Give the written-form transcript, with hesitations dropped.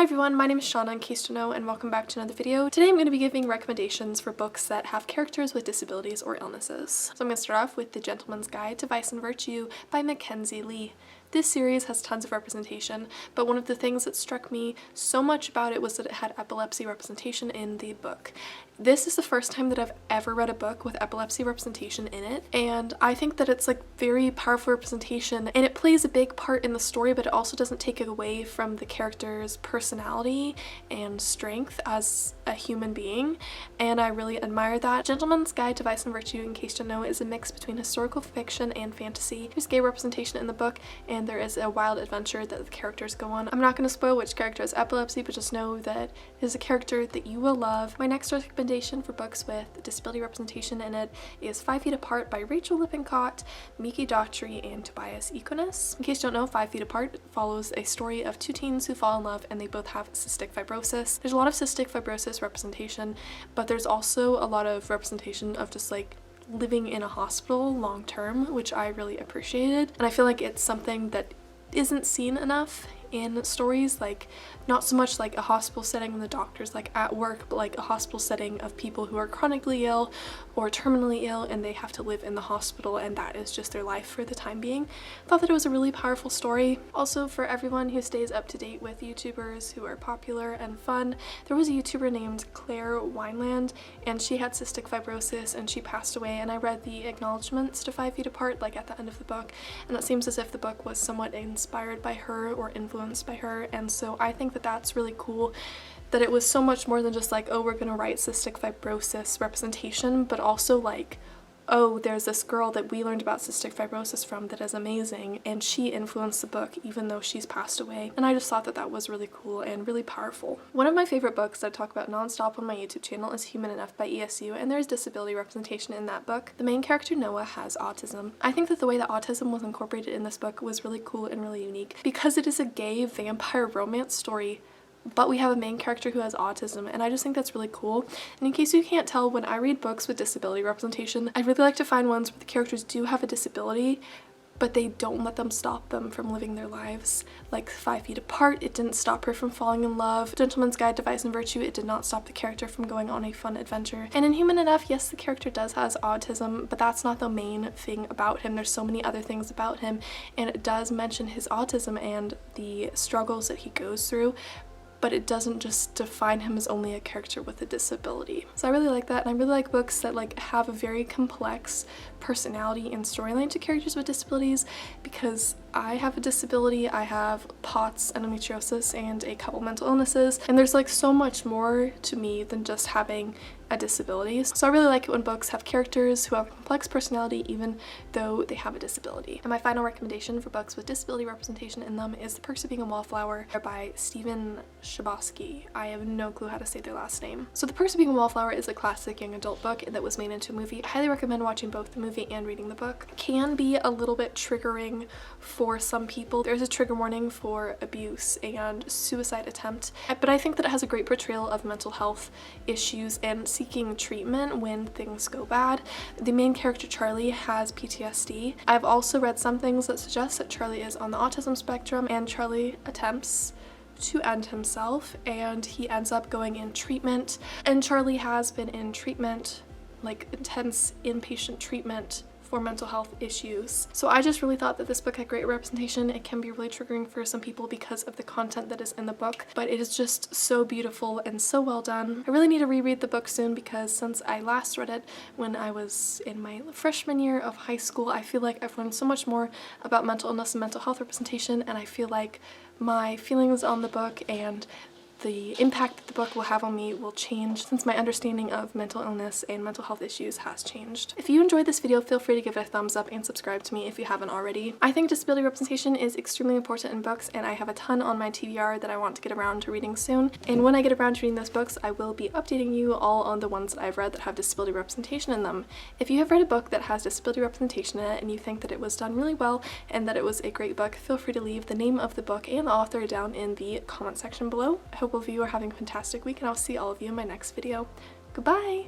Hi everyone, my name is Shauna in case you don't know, and welcome back to another video. Today I'm going to be giving recommendations for books that have characters with disabilities or illnesses. So I'm going to start off with The Gentleman's Guide to Vice and Virtue by Mackenzie Lee. This series has tons of representation, but one of the things that struck me so much about it was that it had epilepsy representation in the book. This is the first time that I've ever read a book with epilepsy representation in it, and I think that it's like very powerful representation, and it plays a big part in the story, but it also doesn't take it away from the character's personality and strength as a human being, and I really admire that. Gentleman's Guide to Vice and Virtue, in case you don't know, is a mix between historical fiction and fantasy. There's gay representation in the book, and there is a wild adventure that the characters go on. I'm not going to spoil which character has epilepsy, but just know that it is a character that you will love. My next recommendation for books with disability representation in it is 5 Feet Apart by Rachel Lippincott, Miki Daughtry, and Tobias Econis. In case you don't know, 5 Feet Apart follows a story of two teens who fall in love and they both have cystic fibrosis. There's a lot of cystic fibrosis representation, but there's also a lot of representation of just like living in a hospital long term, which I really appreciated, and I feel like it's something that isn't seen enough in stories, like not so much like a hospital setting when the doctor's like at work, but like a hospital setting of people who are chronically ill or terminally ill and they have to live in the hospital and that is just their life for the time being. I thought that it was a really powerful story. Also, for everyone who stays up to date with YouTubers who are popular and fun, there was a YouTuber named Claire Wineland and she had cystic fibrosis and she passed away, and I read the acknowledgements to 5 Feet Apart like at the end of the book, and it seems as if the book was somewhat inspired by her or influenced by her, and so I think that that's really cool that it was so much more than just like, oh, we're gonna write cystic fibrosis representation, but also like, oh, there's this girl that we learned about cystic fibrosis from that is amazing and she influenced the book even though she's passed away, and I just thought that that was really cool and really powerful. One of my favorite books that I talk about nonstop on my YouTube channel is Human Enough by ESU, and there's disability representation in that book. The main character, Noah, has autism. I think that the way that autism was incorporated in this book was really cool and really unique because it is a gay vampire romance story, but we have a main character who has autism, and I just think that's really cool. And in case you can't tell, when I read books with disability representation, I really like to find ones where the characters do have a disability, but they don't let them stop them from living their lives. Like 5 Feet Apart, it didn't stop her from falling in love. Gentleman's Guide to Vice and Virtue, it did not stop the character from going on a fun adventure. And in Human Enough, yes, the character does has autism, but that's not the main thing about him. There's so many other things about him, and it does mention his autism and the struggles that he goes through, but it doesn't just define him as only a character with a disability. So I really like that, and I really like books that like have a very complex personality and storyline to characters with disabilities, because I have a disability, I have POTS, endometriosis, and a couple mental illnesses, and there's like so much more to me than just having a disability. So I really like it when books have characters who have a complex personality even though they have a disability. And my final recommendation for books with disability representation in them is The Perks of Being a Wallflower by Stephen Chbosky. I have no clue how to say their last name. So The Perks of Being a Wallflower is a classic young adult book that was made into a movie. I highly recommend watching both the movie and reading the book. It can be a little bit triggering for some people. There's a trigger warning for abuse and suicide attempt, but I think that it has a great portrayal of mental health issues and seeking treatment when things go bad. The main character, Charlie, has PTSD. I've also read some things that suggest that Charlie is on the autism spectrum, and Charlie attempts to end himself and he ends up going in treatment, and Charlie has been in treatment, like intense inpatient treatment for mental health issues. So I just really thought that this book had great representation. It can be really triggering for some people because of the content that is in the book, but it is just so beautiful and so well done. I really need to reread the book soon because since I last read it when I was in my freshman year of high school, I feel like I've learned so much more about mental illness and mental health representation, and I feel like my feelings on the book and the impact that the book will have on me will change since my understanding of mental illness and mental health issues has changed. If you enjoyed this video, feel free to give it a thumbs up and subscribe to me if you haven't already. I think disability representation is extremely important in books, and I have a ton on my TBR that I want to get around to reading soon. And when I get around to reading those books, I will be updating you all on the ones that I've read that have disability representation in them. If you have read a book that has disability representation in it and you think that it was done really well and that it was a great book, feel free to leave the name of the book and the author down in the comment section below. I hope all of you are having a fantastic week, and I'll see all of you in my next video. Goodbye!